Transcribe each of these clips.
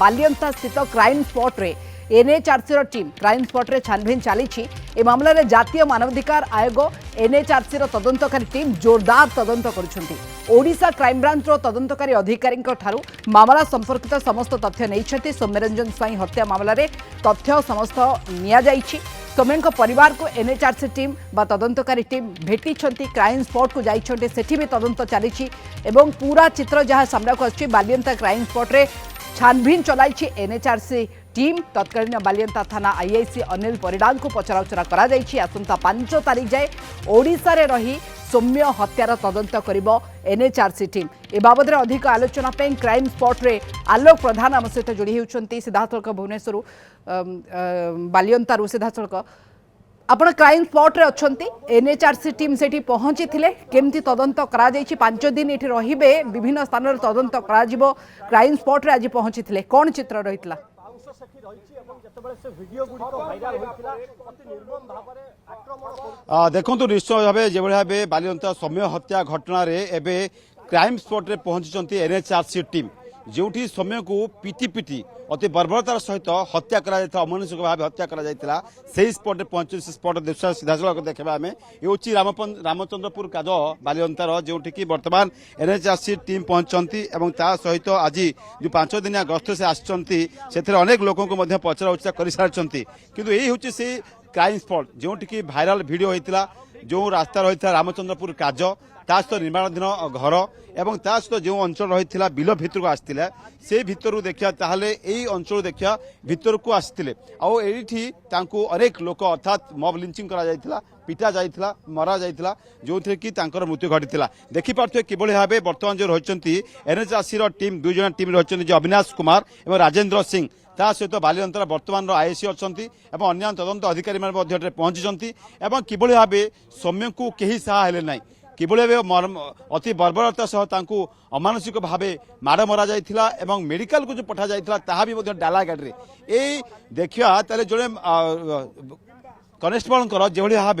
बालियंता स्थित crime spot रे NHRC team crime spot रे छानबीन चली ए मामला रे जातीय मानवाधिकार आयोग एनएचआरसी तदंतकारी टीम जोरदार तदंत करुछंती। ओडिशा क्राइम ब्रांच तदंतकारी अधिकारी मामला संपर्कित समस्त तथ्य नहीं सौम्यरंजन स्वाई हत्या मामला रे तथ्य समस्त निया जाइछि। सौम्यन परिवार को एनएचआरसी टीम बा तदंतकारी टीम भेटी क्राइम स्पॉट को जाइछन्ते सेठी भी तदंत चली एवं पूरा चित्र जहां सामना को आछि बालियंता क्राइम स्पॉट रे छानबीन चलाई एनएचआरसी टीम तत्कालीन बालियंता थाना आईआईसी अनिल परिडा को पचराउचरा करा जाइछि। आसंता 5 तारिख जाए ओडिशा रे रही सौम्य हत्यार तदंत करिबो एनएचआरसी टीम। ए बाबद अधिक आलोचना पे क्राइम स्पॉट रे आलोक प्रधान आम सहित जोड़ी होउछन्ती सिद्धार्थक भुवनेश्वर बालियंता सिद्धार्थक आपण क्राइम स्पॉट रे अछंती एनएचआरसी टीम सेठी पहुंची थिले केमती तदंत करा जाइछि 5 दिन एठी रहिबे विभिन्न स्थान रे तदंत करा जिवो क्राइम स्पॉट रे आज पहुंची थिले कोन चित्र रहितला देखो निश्चय भाव जो भाव बालियंता सौम्य हत्या घटना क्राइम स्पॉट रे पहुंची एनएचआरसी टीम जो सौम्य को पिटी पिटी अति बर्बरतार सहित हत्या करा अमानुषिक भाव हत्या करा स्पॉट पहुंची स्पॉट दृश्य सीधासल देखा आम ये रामचंद्रपुर काज बालियंतार जो बर्तमान एनएचआरसी टीम पहुंचती सहित आज जो 5 दिनिया गस्त से आसते अनेक लोक पचरा उचरा कर सारी किंतु यही हूँ से क्राइम स्पॉट जो भाइराल वीडियो होता जो रास्ता रही रामचंद्रपुर काज ता सहित निर्माणाधीन घर एवं ता सहित जो अंचल रही बिल भितर को आसला से भितर देखा ताहले यही अंचल देखा भितर को आसते अनेक लोक अर्थात मब लिंचिंग करा पिटा जाइथिला मरा जाइथिला जो थे कि तांकर मृत्यु घटिथिला देखि पारथ्य किबळे भाबे वर्तमान जो रहिचंती एनएचआरसी रो टीम 2 जण टीम रहिचंती जो अविनाश कुमार एवं राजेंद्र सिंह ता सहित बालियंतर वर्तमान आईएसी अच्छी एवं अन्य तदंत अधिकारी पहुंची एवं किबळे भाबे सौम्य को कहीं साहा हेले नाही किबळे अति बर्बरता सह तांकु अमानुषिक भावे माड़ मरा जाइथिला एवं मेडिकल को जो पठा जाइथिला ताहा भी डाला गाड़ी ए देखिया ताले जणे कनेस्टेबल जो भाव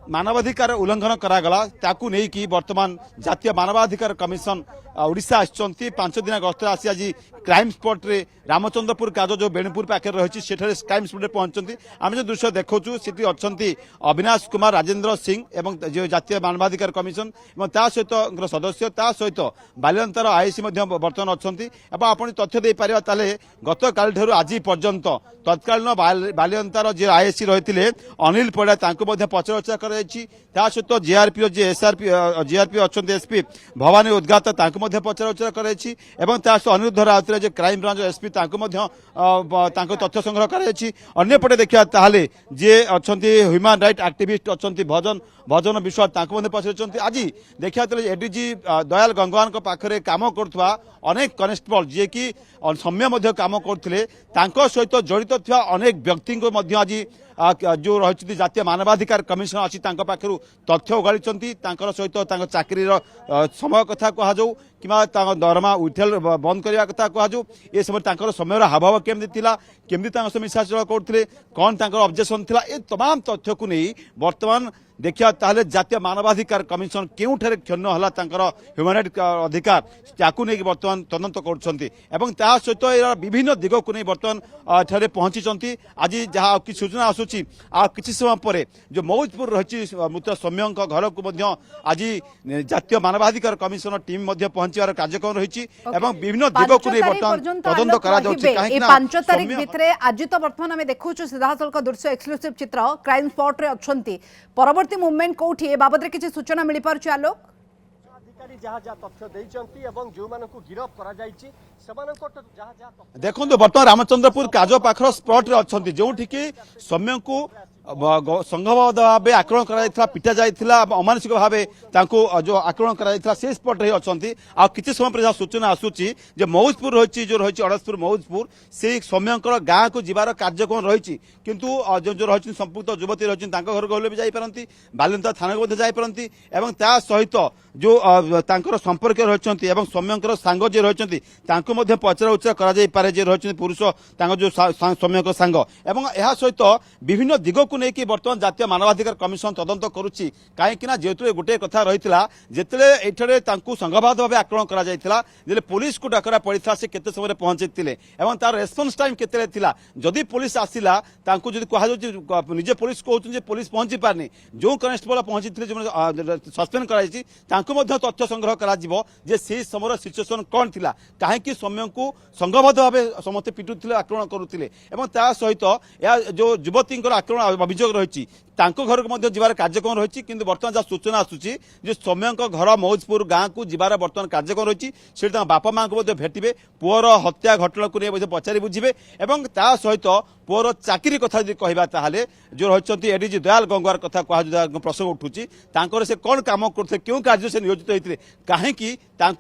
मानवाधिकार उल्लंघन करागला ताकू नहीं कि वर्तमान जातीय मानवाधिकार कमिशन ओडिशा आसचंती 5 दिन गस्त आसी आज क्राइम स्पॉट रे रामचंद्रपुर काज जो बेणुपुर पाखे रही क्राइम स्पॉट रे पहुंचती आम जो दृश्य देखु सीटी अच्छी अविनाश कुमार राजेंद्र सिंह एवं जो जातीय मानवाधिकार कमिशन ता सहित सदस्य ता सहित बालियंतार आईसी बर्तमान अच्छा आप तथ्य दे पारे ताले गत काल ठारू आज पर्यंत तत्कालीन बालियंतार जो आईसी रही अनिल परिडा पचराउचरा कर सहित जेआरपी जे जेआरपी अच्छा एसपी भवानी उद्गात पचराउचरा कर अनिरुद्ध राउत जो क्राइम ब्रांच एसपी तथ्य संग्रह करपटे देखा ताहले जे अच्छा ह्यूमन राइट एक्टिविस्ट अच्छा भजन विश्वास पचर आज देखा एडीजी दयाल गंगवान पाखे काम करुवा अनेक कनेस्टेबल जी कि सौम्य काम करते सहित जड़ित थी अनेक व्यक्ति को आज जो रही जातीय मानवाधिकार कमिशन अच्छी पाखु तथ्य उगाड़ी सहित चाकरी समय कथा कहु कि दरमा उठेल बंद करने कथा कहु ये समय समय हाव केमती मिसाचल करते कौन ऑब्जेक्शन थिला ए तमाम तथ्य को नहीं वर्तमान देखिया ताहले जातीय मानवाधिकार कमिशन केउठारे क्षुण्ण हला ह्यूमन राइट अधिकार ताकू नहीं वर्तमान तदंत कर सहित विभिन्न दिग को नहीं वर्तमान ठारे पहुंची आज जहाँ कि सूचना आसूची आ किसी समय पर जो मौजपुर रही मृत सौम्य घर को आज जातीय मानवाधिकार कमिशन टीम पहुंचार कार्यक्रम रही विभिन्न दिग को नहीं वर्तमान तदंत करा आज तो बर्तमान आम देखु सीधासल दृश्य एक्सक्लूसिव चित्र क्राइम स्पॉट रे अच्छी परवर्ती मुवमेंट कोठी ए बाबद रे किछि सूचना मिली पारछ आलोक अधिकारी जहाँ जहाँ तथ्य देइचंती एवं जो मानको गिरफ करा जाइछि समानको जहाँ जहाँ देखो वर्तमान रामचंद्रपुर काज पाखर स्पॉट रे अच्छी जो सौम्य को संघबद्ध भाव आक्रमण करा पिटा जाइथिला अमानुषिक भाव जो आक्रमण करा से स्पॉट रही अच्छा किसी समय पर जहाँ सूचना आसूची जो मौजपुर रही जो रही अड़सपुर मौजपुर से सौम्य गाँ को जीवार कार्यक्रम रही किंतु जो रही संपुक्त युवती रही घर गले भी जापारती बालियंता थाना को जापारती सहित जो तांकर संपर्क रही एवं सौम्यंकर सांग जे रही पचरा उचरा करे जे रही पुरुष जो सौम्यंकर सांग एवं यह सहित विभिन्न दिग को लेकिन बर्तमान जातीय मानवाधिकार कमिशन तदंत करुच्ची कहीं जेहेतु गोटे कथा रही जिते संघबद्ध भाव आक्रमण कर पुलिस को डाकरा पड़ा से केते समय पहुंची तार रेस्पॉन्स टाइम केते जदि पुलिस आसिला कह निजे पुलिस कहते पुलिस पहुंची पारनी जो कनेस्टेबल पहुंची सस्पेंड कराई तथ्य संग्रह कर समय सिचुएसन कौन थी कहीं सौम्य को संघबद्ध भाव समस्त पिटुले आक्रमण करुले सहित जो युवती आक्रमण अभियोग रही घर को जीवार कार्यक्रम रही कि बर्तमान जहाँ सूचना आसूची सौम्य घर मौजपुर गाँव को जीवार बर्तमान कार्यक्रम रही से बापा माँ को भेटे पुअर हत्या घटना को नहीं पचारि बुझे सहित पुअर चाकरी कथा कहवा जो रही एडीजी दयाल गंगवार कथा कह प्रसंग उठूँ से कौन काम करते क्यों कार्य से नियोजित होते कहीं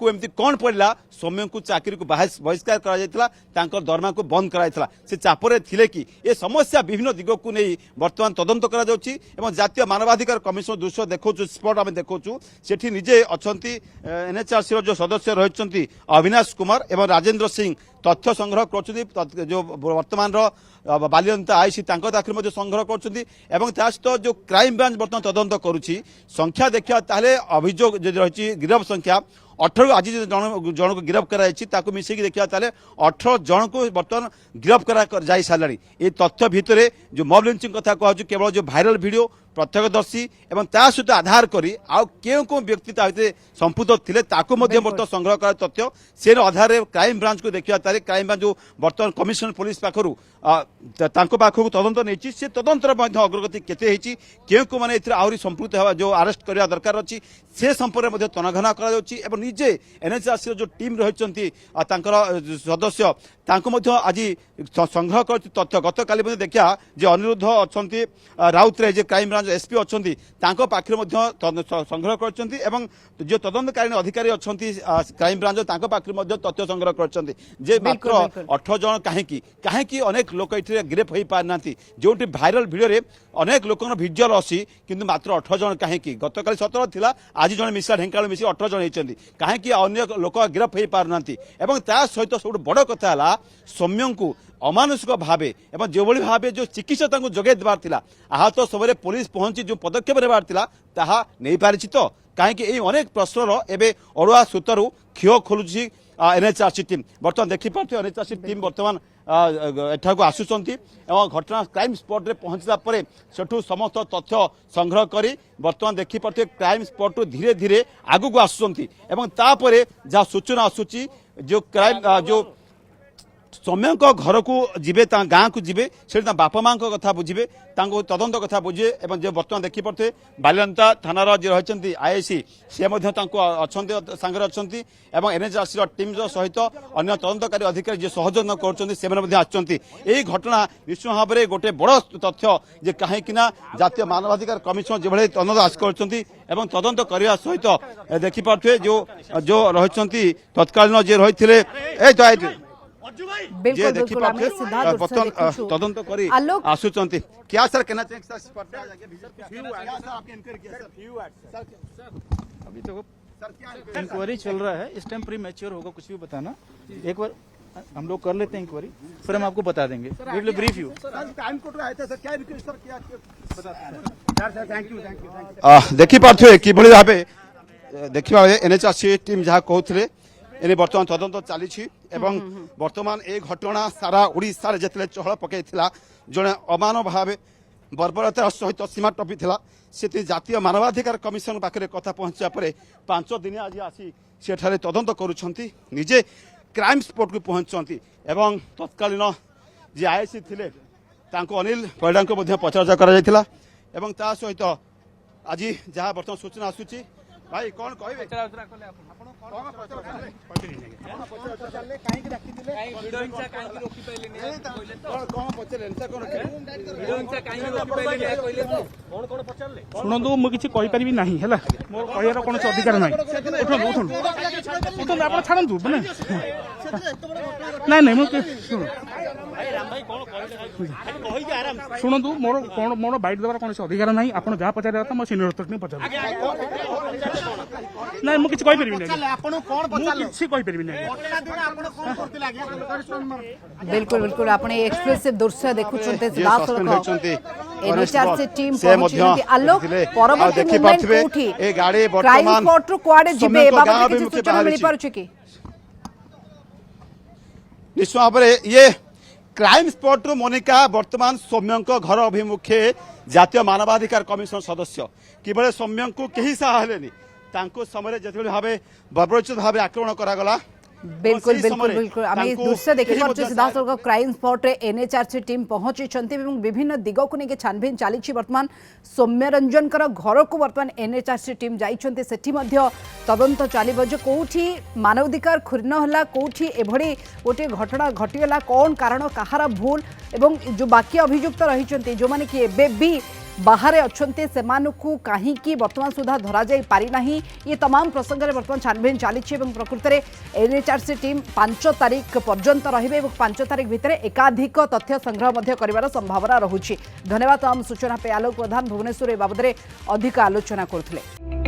एमती कौन पड़ा सौम्य को चाकरी को बहिष्कार कर दरमा को बंद कराइला से चापरे थिले कि ये समस्या विभिन्न दिग को नहीं बर्तमान तदंत करा जातीय मानवाधिकार कमिशन दृश्य देखो स्पट आम देखो सेठी निजे अच्छा एनएचआरसी जो सदस्य रही अविनाश कुमार एवं राजेंद्र सिंह तथ्य संग्रह कर जो वर्तमान बालियंता आईसी दाखिल संग्रह कर जो क्राइम ब्रांच बर्तमान तदंत करुच्ची संख्या देखा अभियोग रही गिरफ संख्या 18 आज जन को गिरफ कर मिसेक देखा 18 जन को बर्तमान गिरफ कर जा सारा ये तथ्य भितर जो मॉब लिंचिंग कथा कहूँ केवल जो भाइराल वीडियो प्रत्यक्षदर्शी एवं ता सहित आधार करी आउ केउ को व्यक्ति संपुक्त थिले ताको मध्य बर्तमान संग्रह कर तथ्य से आधार क्राइम ब्रांच को देखा क्राइम ब्रांच जो बर्तमान कमिशनर पुलिस पाखरु पाखक तदंत नहीं से तदंतर अग्रगति केते केउ को माने आहरी संपुक्त होगा जो अरेस्ट करने दरकार अच्छी से संपर्क में तनाघना कर निजे एनएचआरसी जो टीम रही सदस्य आज संग्रह कर तथ्य गत काली देखा जो अनिरुद्ध अच्छा राउतरे जे क्राइम ब्रांच एसपी अच्छा पाखे संग्रह कर जो तदंतकालीन अधिकारी अच्छा क्राइम ब्रांच पाखे तथ्य संग्रह कर मात्र 18 जन कहीं अनेक लोक ये गिरफ हो पार ना जो भाइराल भिडियो अनेक लोक भिजुआल अच्छी कि मात्र 18 जन कहीं गत काली 17 थिला आज जन मिश्रा ढेंकाल मिसी 18 जन होती कहीं अन्य लोक गिरफ हो पार ना सहित सब बड़ कथा सौम्य को अमानुषिक भाव एवं जो भाव जो चिकित्सा जोगे देवार आहत समय पुलिस पहुंची जो पदक्षेप नेबार नहीं पारी तो कहीं अनेक प्रश्नर एवं अड़ुआ सूत्रु क्षीय खोलुची एनएचआरसी टीम बर्तमान देखिपे एनएचआरसी टीम बर्तमान एठा को आसुचंती एवं घटना क्राइम स्पॉट रे पहुंचला परे सेठू समस्त तथ्य संग्रह करी बर्तमान देखिपे क्राइम स्पॉट धीरे धीरे आगु को आसुचंती एवं तापरे जहाँ सूचना आसुची जो क्राइम जो सौम्य घर को जीवे गाँ को जीवे से बापा माँ कथा बुझे तदंत कथा बुझे जो बर्तमान देखिपे बालियंता थानार जो रही आईआईसी सी सांगे अच्छा एनएचआरसी टीम सहित अन्य तदंतकारी अधिकारी जो सहयोग कर घटना निश्चय भाव में गोटे बड़ तथ्य जे कहीं जातीय मानवाधिकार कमिशन जो तदंत आस कर तदंत करने सहित देखिपे जो रही तत्कालीन जे रही बिल्कुल बिल्कुल आमे सीधा तदंत करी आसुचंती क्या सर कहना चाहिए सर आपने इंक्वायरी किया सर अभी तो इंक्वायरी चल रहा है इस टाइम प्री मैच्योर होगा कुछ भी बताना एक बार हम लोग कर लेते हैं इंक्वायरी फिर हम आपको बता देंगे we will brief you time court आए थे सर क्या रिक्वेस्ट सर क्या बताते हैं थैंक यू देखि पार्थ्य कि भली भाबे देखिबा एनएचआरसी टीम जहा कहउथले एने वर्तमान तदंत चली वर्तमान ए घटना सारा ओडिशा रे जतले चहल पकई जड़े अमान भाव बर्बरतार सहित सीमा टपी से जातीय मानवाधिकार कमिशन पाखे कथा पहुंचा पर 5 दिन आज आसी सेठारे तदंत करुछंती निजे क्राइम स्पॉट को पहुंचती एवं तत्कालीन जे आईसी थिले तांको अनिल परिडा को पचराउचरा करा एवं ता सहित आज जहाँ बर्तमान सूचना आसूची भाई कौन कहबे शुणु मुझे कहीपरि ना मोर कह कौन अधिकार ना उठू आप छाड़ू ना ना मुझे ଶୁଣନ୍ତୁ ମୋର ବାଇଟ୍ ଦେବାର କୌଣସି ଅଧିକାର ନାହିଁ। ଆପଣ ଯାହା ପଚାରିବା କଥା ମୋ ସିନିୟର ଅଥରିଟି ପଚାର ନାଇଁ ମୁଁ କିଛି କହିପାରିବିନି କିଛି କହିପାରିବିନି बिल्कुल बिल्कुल आपने एक्सप्रेसिव दृश्य देखुछन्ते ଯିଏ ସସ୍ପେଣ୍ଡ ହୋଇଛନ୍ତି एनएचआरसी टीम ସେ ମଧ୍ୟ आलोक ଥିଲେ। परवर्ती ଆଉ ଦେଖି मूवमेंट ପାରୁଥିବେ, कोठी ଏ ଗାଡି क्राइम ବର୍ତ୍ତମାନ स्पॉट रो कुआडे जिबे ସୌମ୍ୟଙ୍କ ଗାଁ बाबत କିଛି ଅଭିମୁଖେ सूचना मिली ବାହାରିଛି। पारुछि कि निश्चित भाव में ये क्राइम स्पॉट रु मोनिका वर्तमान सौम्य घर अभिमुखे जातीय मानवाधिकार कमिशन सदस्य किभले सौम्य को कहीं साहलेनी समय जो भाव बर्बरोचित भाव आक्रमण करागला बिल्कुल बिल्कुल बिल्कुल आम दृश्य देखि पारछे सीधा सड़क क्राइम स्पॉट रे एनएचआरसी टीम पहुंची छंती एवं विभिन्न दिग को लेके छानबीन चली वर्तमान सौम्य रंजन घर को वर्तमान एनएचआरसी टीम जाइछंती सेठी मध्य तदंत चलिबो जे कोठी मानवाधिकार क्षुण्ण होला कोठी एभली गोटे घटना घटीगला कौन कारण कहार भूल एवं जो बाकी अभियुक्त रहिछंती जो माने कि एबे भी बाहर अच्छे से कहीं वर्तमान सुधा धरा जाई पारि नाही ये तमाम प्रसंग में वर्तमान छानबीन चली प्रकृत में एनएचआरसी टीम 5 तारिख पर्यंत रहिबे 5 तारिख भितर एकाधिक तथ्य संग्रह कर संभावना रहुछि। धन्यवाद। आम सूचना पे आलोक प्रधान भुवनेश्वर ए बाबद अधिक आलोचना करथिले।